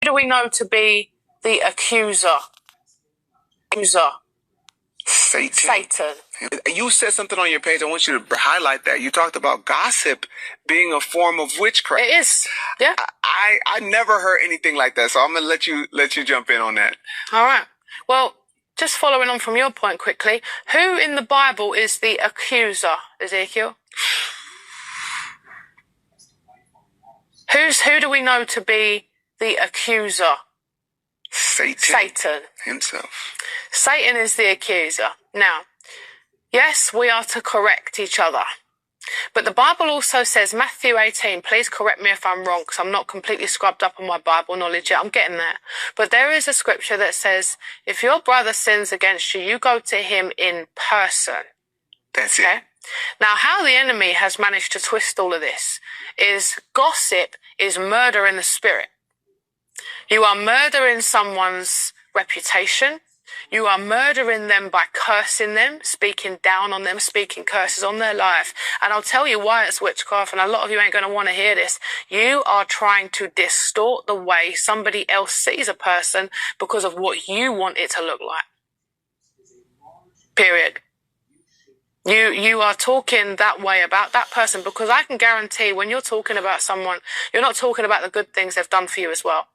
do we know to be the accuser? Satan. You said something on your page. I want you to highlight that. You talked about gossip being a form of witchcraft. It is. Yeah. I never heard anything like that, so I'm gonna let you jump in on that. All right. Well, just following on from your point quickly, who in the Bible is the accuser, Ezekiel? Who do we know to be the accuser? Satan himself. Satan is the accuser. Now, yes, we are to correct each other. But the Bible also says, Matthew 18, please correct me if I'm wrong, because I'm not completely scrubbed up on my Bible knowledge yet. I'm getting there. But there is a scripture that says, if your brother sins against you, you go to him in person. That's it. Now, how the enemy has managed to twist all of this is gossip is murder in the spirit. You are murdering someone's reputation. You are murdering them by cursing them, speaking down on them, speaking curses on their life. And I'll tell you why it's witchcraft, and a lot of you ain't going to want to hear this. You are trying to distort the way somebody else sees a person because of what you want it to look like. Period. You are talking that way about that person because I can guarantee when you're talking about someone, you're not talking about the good things they've done for you as well.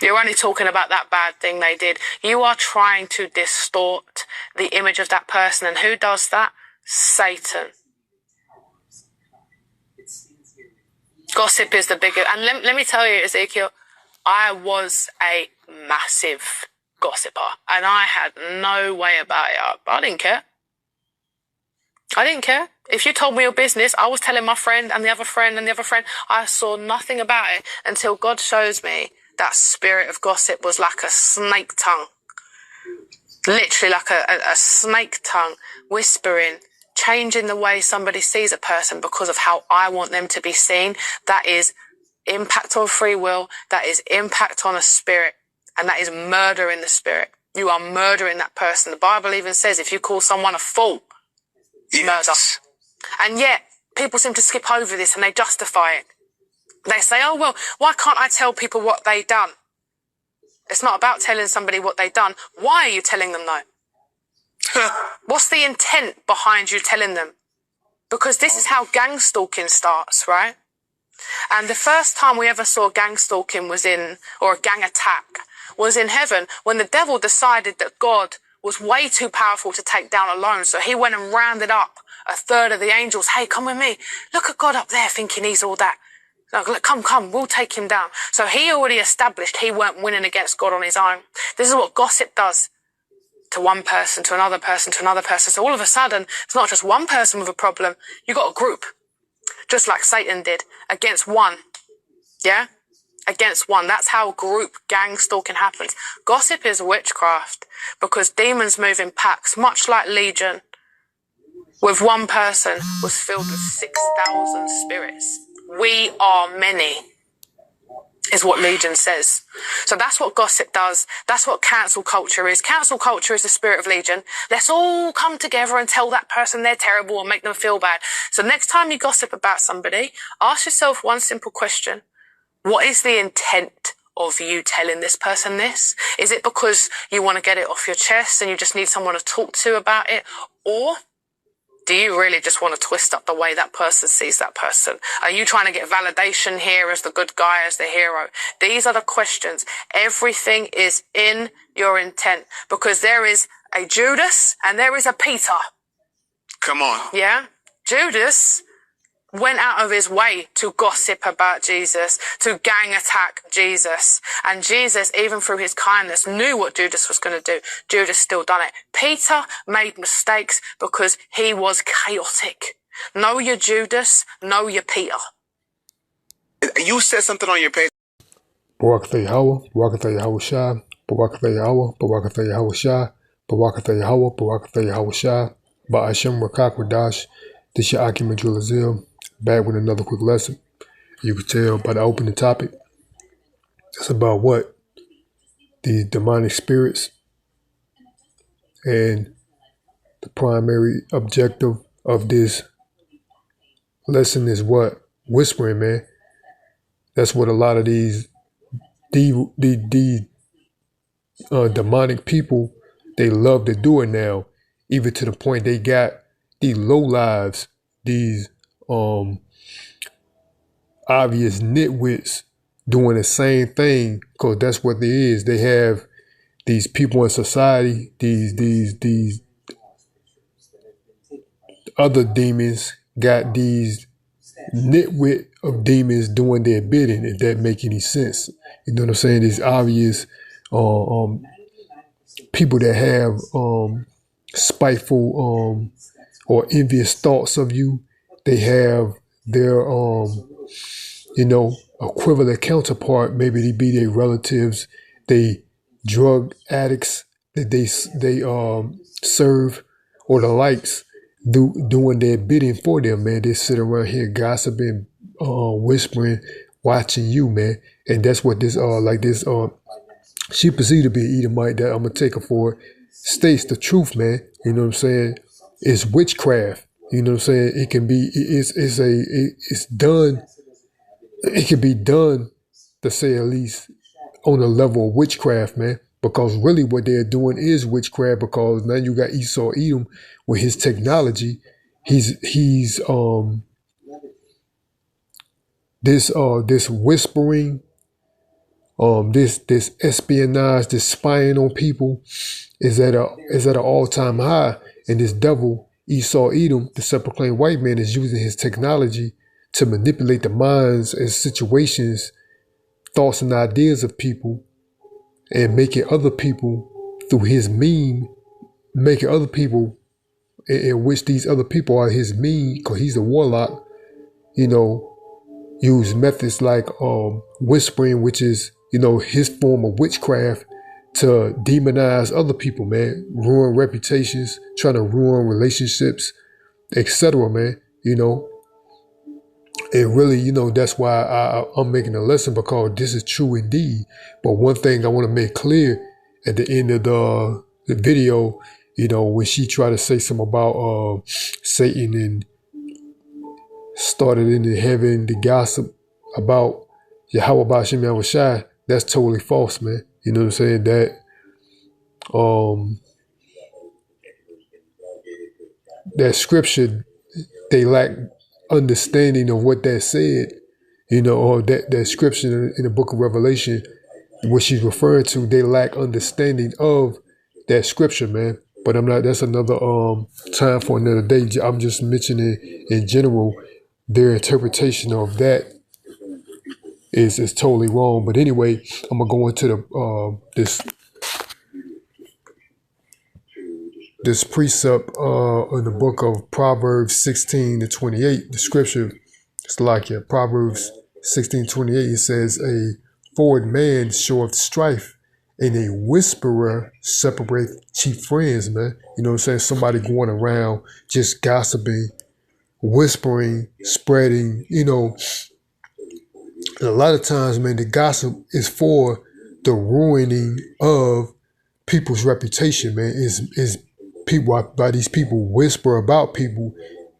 You're only talking about that bad thing they did. You are trying to distort the image of that person. And who does that? Satan. Gossip is the bigger. And let me tell you, Ezekiel, I was a massive gossiper. And I had no way about it. I didn't care. I didn't care. If you told me your business, I was telling my friend and the other friend and the other friend. I saw nothing about it until God shows me that spirit of gossip was like a snake tongue. Literally like a snake tongue, whispering, changing the way somebody sees a person because of how I want them to be seen. That is impact on free will. That is impact on a spirit. And that is murder in the spirit. You are murdering that person. The Bible even says if you call someone a fool, it's murder. And yet, people seem to skip over this and they justify it. They say, oh, well, why can't I tell people what they done? It's not about telling somebody what they done. Why are you telling them though? What's the intent behind you telling them? Because this is how gang stalking starts, right? And the first time we ever saw gang stalking or a gang attack was in heaven when the devil decided that God was way too powerful to take down alone. So he went and rounded up a third of the angels. Hey, come with me. Look at God up there thinking he's all that. No, come, we'll take him down. So he already established he weren't winning against God on his own. This is what gossip does to one person, to another person, to another person. So all of a sudden, it's not just one person with a problem. You got a group, just like Satan did, against one. Yeah? Against one. That's how group gang stalking happens. Gossip is witchcraft because demons move in packs, much like Legion. With one person was filled with 6,000 spirits. We are many, is what Legion says. So that's what gossip does. That's what cancel culture is. Cancel culture is the spirit of Legion. Let's all come together and tell that person they're terrible and make them feel bad. So next time you gossip about somebody, ask yourself one simple question. What is the intent of you telling this person this? Is it because you want to get it off your chest and you just need someone to talk to about it? Or do you really just want to twist up the way that person sees that person? Are you trying to get validation here as the good guy, as the hero? These are the questions. Everything is in your intent because there is a Judas and there is a Peter. Come on. Yeah? Judas went out of his way to gossip about Jesus, to gang attack Jesus. And Jesus, even through his kindness, knew what Judas was going to do. Judas still done it. Peter made mistakes because he was chaotic. Know your Judas, know your Peter. You said something on your page. Barakatha Yahweh, Barakatha Yahweh Shai, Barakatha Yahweh, Barakatha Yahweh Shai, Barakatha Yahweh, Barakatha Yahweh Shai, Ba'ashem Rakak Radash. This your Akim Azil, back with another quick lesson. You can tell by the opening topic. It's about what? The demonic spirits. And the primary objective of this lesson is what? Whispering, man. That's what a lot of these demonic people, they love to do it now, even to the point they got these low lives, these obvious nitwits doing the same thing, because that's what they is. They have these people in society, these other demons got these nitwit of demons doing their bidding, if that make any sense. You know what I'm saying? These obvious people that have spiteful or envious thoughts of you. They have their equivalent counterpart. Maybe they be their relatives, they drug addicts that they serve, or the likes, doing their bidding for them, man. They sit around here gossiping, whispering, watching you, man. And that's what this she perceived to be an Edomite that I'm gonna take her for, states the truth, man. You know what I'm saying? It's witchcraft. You know what I'm saying? It can be, it's done. It can be done, to say at least, on the level of witchcraft, man. Because really what they're doing is witchcraft, because now you got Esau Edom with his technology. He's this whispering, this espionage, this spying on people is at an all-time high. And this devil, Esau Edom, the self-proclaimed white man, is using his technology to manipulate the minds and situations, thoughts and ideas of people, and making other people, through his meme, making other people, in which these other people are his meme, because he's a warlock, use methods like whispering, which is, his form of witchcraft, to demonize other people, man, ruin reputations, trying to ruin relationships, etc., man, And really, that's why I'm making a lesson, because this is true indeed. But one thing I want to make clear at the end of the video, when she tried to say something about Satan and started in heaven the gossip about Yahweh Bashim Yahushai, that's totally false, man. You know what I'm saying? That scripture, they lack understanding of what that said, or that scripture in the book of Revelation, what she's referring to, they lack understanding of that scripture, man. But that's another time for another day. I'm just mentioning in general, their interpretation of that is totally wrong. But anyway, I'm gonna go into this precept in the book of Proverbs 16:28. The scripture, it's like Proverbs 16:28. It says, "A forward man showeth strife, and a whisperer separate chief friends," man. You know what I'm saying? Somebody going around just gossiping, whispering, spreading, And a lot of times, man, the gossip is for the ruining of people's reputation, man. Is people, by these people whisper about people,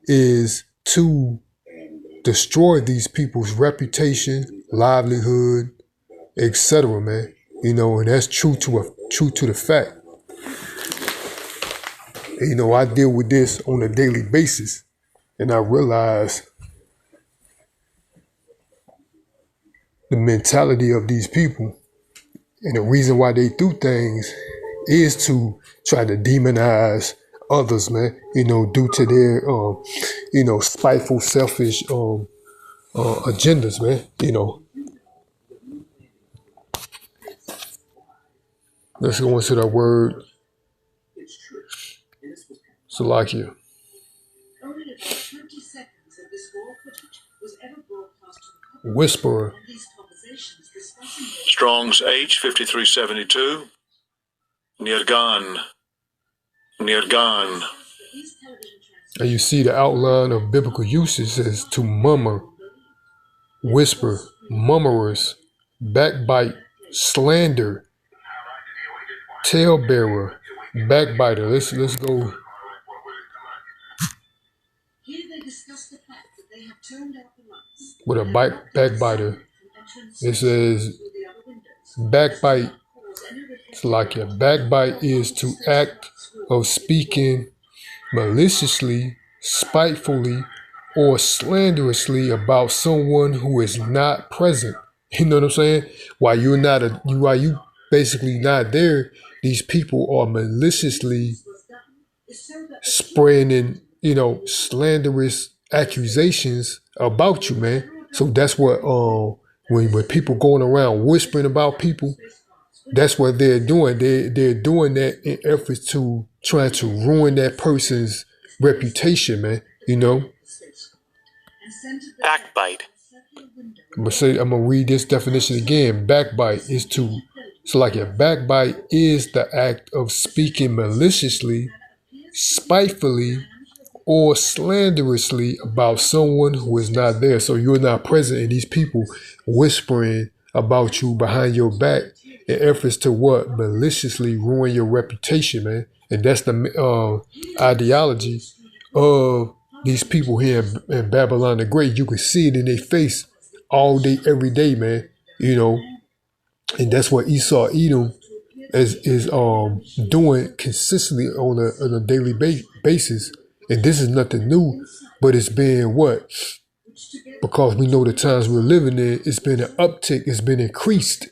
is to destroy these people's reputation, livelihood, etc., man. And that's true to the fact. And, I deal with this on a daily basis, and I realize the mentality of these people, and the reason why they do things is to try to demonize others, man, due to their, spiteful, selfish agendas, man, Let's go into that word, Salakia. Whisperer. Strong's H 5372. Nirgan. And you see the outline of biblical usage as to murmur, whisper, murmurers, backbite, slander, talebearer, backbiter. Let's go. With a backbiter, It says backbite. It's like a backbite is to act of speaking maliciously, spitefully, or slanderously about someone who is not present. You know what I'm saying? While you basically not there, these people are maliciously spreading, slanderous accusations about you, man. So that's what when people going around whispering about people, that's what they're doing. They're doing that in efforts to try to ruin that person's reputation, man. Backbite. I'm gonna read this definition again. Backbite is a backbite is the act of speaking maliciously, spitefully, or slanderously about someone who is not there. So you're not present, and these people whispering about you behind your back in efforts to what? Maliciously ruin your reputation, man. And that's the ideology of these people here in Babylon the Great. You can see it in their face all day, every day, man. And that's what Esau Edom is doing consistently on a daily basis. And this is nothing new, but it's been what? Because we know the times we're living in, it's been an uptick, it's been increased.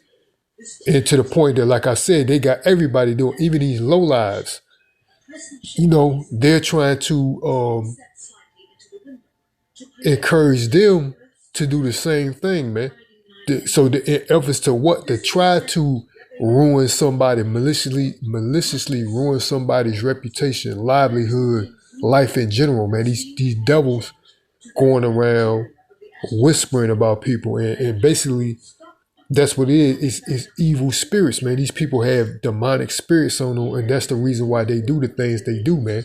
And to the point that, like I said, they got everybody doing, even these lowlives. They're trying to encourage them to do the same thing, man. So the efforts to what? To try to ruin somebody, maliciously ruin somebody's reputation, livelihood, life in general, man. These devils going around whispering about people, and basically that's what it is. It's evil spirits, man. These people have demonic spirits on them, and that's the reason why they do the things they do, man.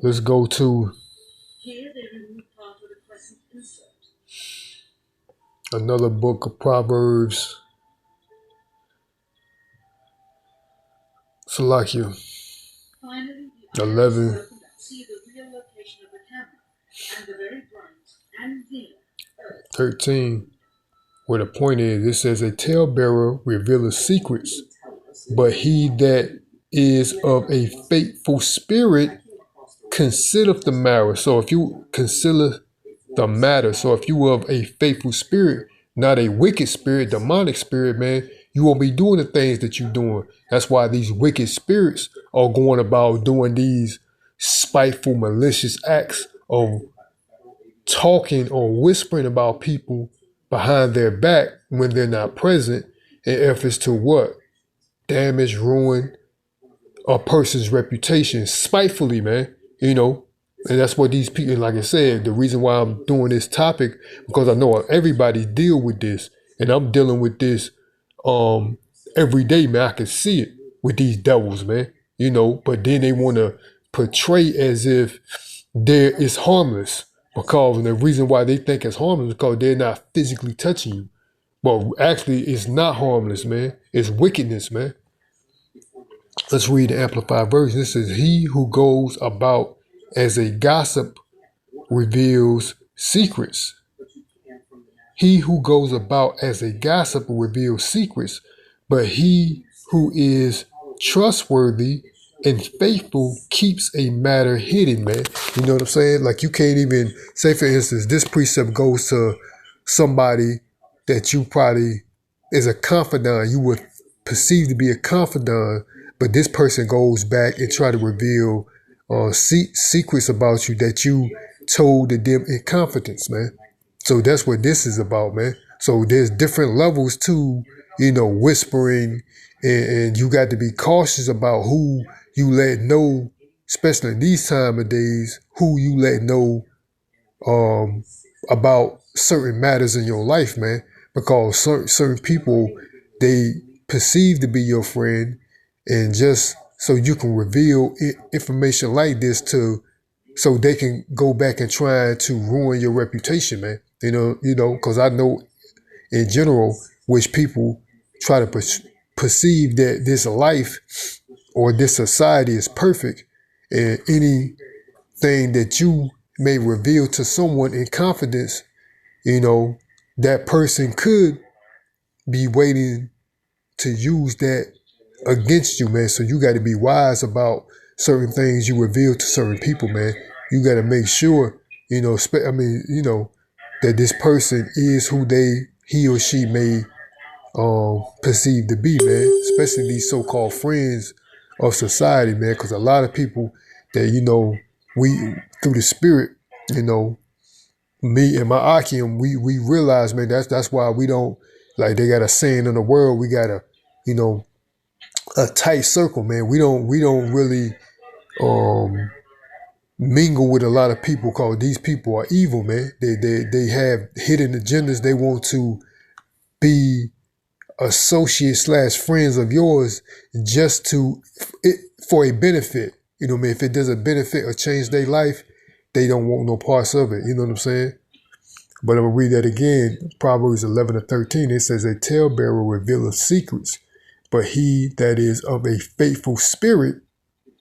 Let's go to another book of Proverbs. Salakia 11. 13. Where the point is, it says a talebearer revealeth secrets, but he that is of a faithful spirit considereth the matter. So if you consider the matter, so if you of a faithful spirit, not a wicked spirit, demonic spirit, man, you won't be doing the things that you're doing. That's why these wicked spirits are going about doing these spiteful, malicious acts of talking or whispering about people behind their back when they're not present, in efforts to what? Damage, ruin a person's reputation spitefully, man. And that's what these people, like I said, the reason why I'm doing this topic, because I know everybody deal with this, and I'm dealing with this every day, man. I can see it with these devils, man. But then they want to portray as if it's harmless, because the reason why they think it's harmless is because they're not physically touching you. But actually, it's not harmless, man. It's wickedness, man. Let's read the Amplified version. This says, he who goes about as a gossip reveals secrets. He who goes about as a gossip reveals secrets, but he who is trustworthy and faithful keeps a matter hidden, man. You know what I'm saying? Like, you can't even say, for instance, this precept goes to somebody that you probably is a confidant, you would perceive to be a confidant, but this person goes back and try to reveal secrets about you that you told to them in confidence, man. So that's what this is about, man. So there's different levels to, whispering, and you got to be cautious about who you let know, especially in these time of days, who you let know about certain matters in your life, man. Because certain people, they perceive to be your friend, and just so you can reveal information like this so they can go back and try to ruin your reputation, man. Because I know in general, which people try to perceive that this life or this society is perfect, and anything that you may reveal to someone in confidence, that person could be waiting to use that against you, man. So you got to be wise about certain things you reveal to certain people, man. You got to make sure, that this person is who he or she may perceive to be, man. Especially these so-called friends of society, man. Because a lot of people that, we, through the spirit, me and my Akim, we realize, man, that's why we don't, like they got a saying in the world, we got a, a tight circle, man. We don't really mingle with a lot of people because these people are evil, man. They have hidden agendas. They want to be associates / friends of yours just for a benefit. Man, if it doesn't benefit or change their life, they don't want no parts of it. You know what I'm saying? But I'm going to read that again. Proverbs 11:13, it says, a talebearer revealeth secrets, but he that is of a faithful spirit,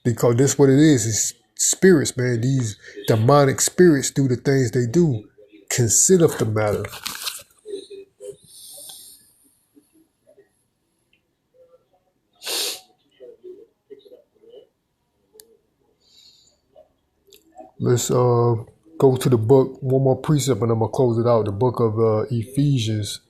because that's what it is spirits, man. These demonic spirits do the things they do. Consider the matter. Let's go to the book, one more precept, and I'm going to close it out. The book of Ephesians.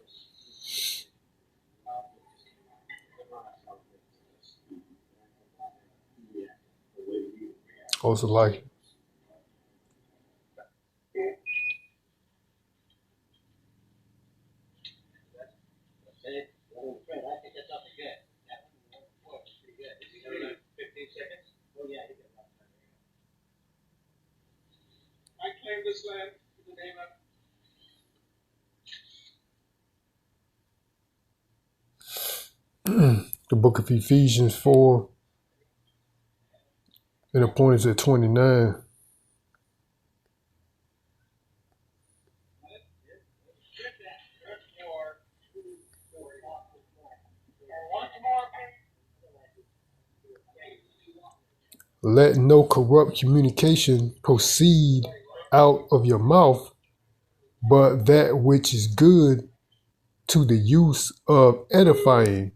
Also like this land in the name of the book of Ephesians 4, and the point is at 29. Let no corrupt communication proceed out of your mouth, but that which is good to the use of edifying,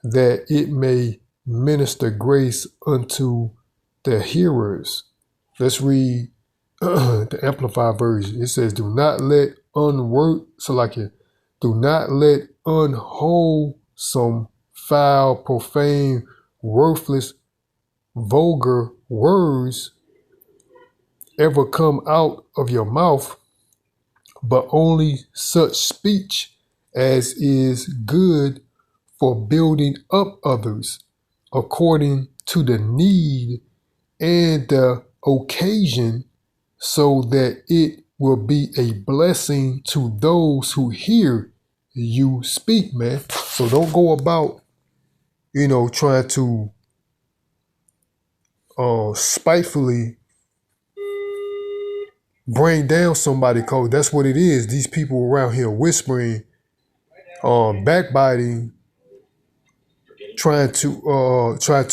that it may minister grace unto the hearers. Let's read the Amplified version. It says, do not let unwholesome, foul, profane, worthless, vulgar words ever come out of your mouth, but only such speech as is good for building up others according to the need and the occasion, so that it will be a blessing to those who hear you speak, man. So don't go about, trying to spitefully bring down somebody, cause that's what it is. These people around here whispering, backbiting, trying to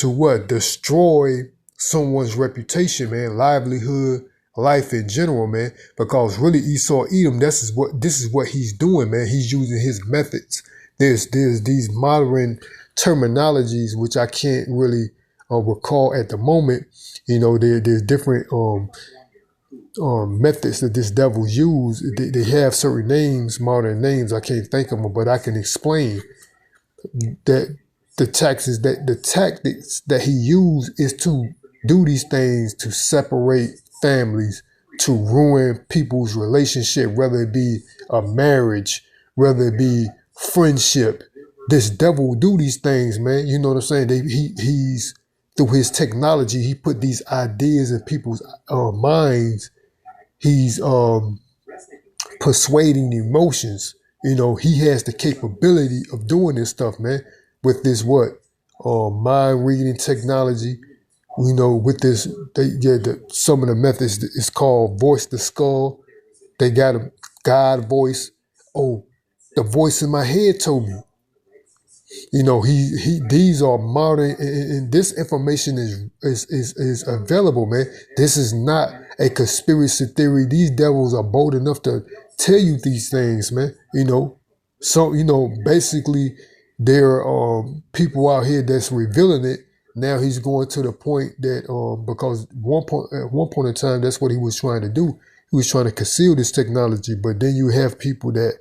what? Destroy someone's reputation, man, livelihood, life in general, man. Because really Esau Edom, this is what he's doing, man. He's using his methods. There's these modern terminologies which I can't really recall at the moment. There's different methods that this devil use. They have certain names, modern names. I can't think of them, but I can explain that the tactics that he used is to do these things to separate families, to ruin people's relationship, whether it be a marriage, whether it be friendship. This devil do these things, man. You know what I'm saying? He's through his technology, he put these ideas in people's minds. He's persuading emotions. He has the capability of doing this stuff, man, with this mind reading technology. With this, some of the methods is called voice to skull. They got a God voice. Oh, the voice in my head told me. These are modern, and this information is available, man. This is not a conspiracy theory. These devils are bold enough to tell you these things, man. You know, so, you know, basically there are people out here that's revealing it. Now he's going to the point that because at one point in time, that's what he was trying to do. He was trying to conceal this technology. But then you have people that,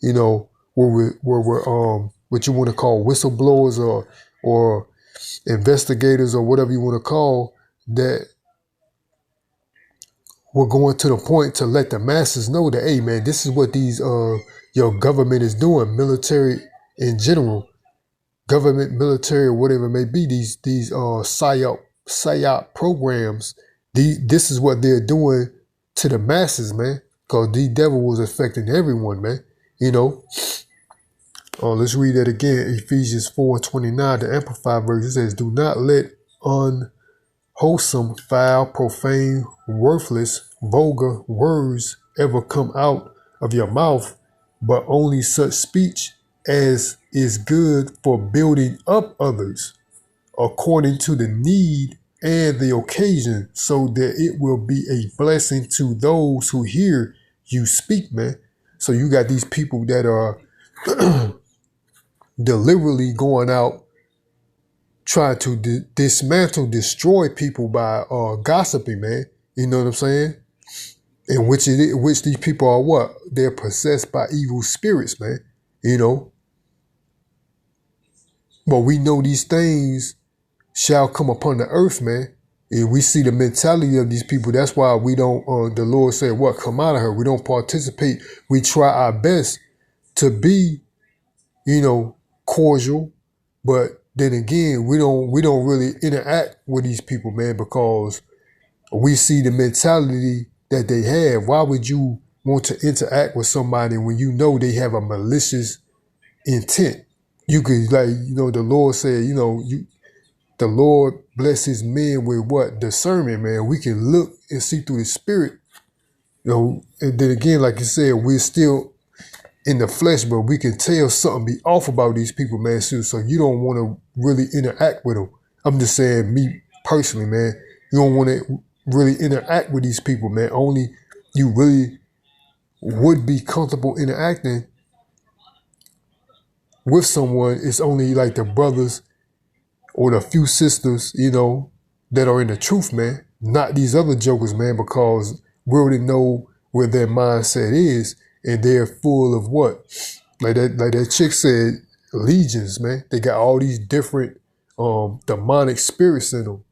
you know, were what you want to call whistleblowers or investigators or whatever you want to call, that were going to the point to let the masses know that, hey man, this is what these your government is doing, military in general, government, military, or whatever it may be, these psyop programs, this is what they're doing to the masses, man, because the devil was affecting everyone, man, you know. Let's read that again. Ephesians 4:29, the Amplified version says, do not let unwholesome, foul, profane, worthless, vulgar words ever come out of your mouth, but only such speech as is good for building up others according to the need and the occasion, so that it will be a blessing to those who hear you speak, man. So you got these people that are deliberately going out trying to dismantle, destroy people by gossiping, man. You know what I'm saying? In which these people are what? They're possessed by evil spirits, man. You know? But we know these things shall come upon the earth, man. And we see the mentality of these people. That's why we don't, the Lord said, what? Come out of her. We don't participate. We try our best to be, you know, cordial, but then again, we don't really interact with these people, man, because we see the mentality that they have. Why would you want to interact with somebody when you know they have a malicious intent? You could, like, you know, the Lord said, you know, the Lord blesses men with what? Discernment, man. We can look and see through the spirit, you know, and then again, like you said, we're still in the flesh, but we can tell something be off about these people, man. So you don't want to really interact with them. I'm just saying, me personally, man, you don't want to really interact with these people, man. Only you really would be comfortable interacting with someone. It's only like the brothers or the few sisters, you know, that are in the truth, man. Not these other jokers, man, because we already know where their mindset is. And they're full of what? Like that chick said, legions, man. They got all these different demonic spirits in them.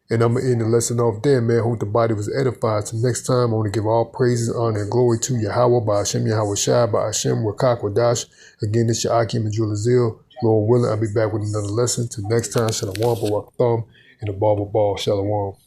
And I'm going to end the lesson off there, man. Hope the body was edified. Till next time, I want to give all praises, honor, and glory to Yahweh, by Hashem, Yahweh Shai, by Hashem, Rakak, Wadash. Again, this is your Akim and Julazil. Lord willing, I'll be back with another lesson. Till next time, Shalom, Barak Thumb, and the Baba Ball, Shalom.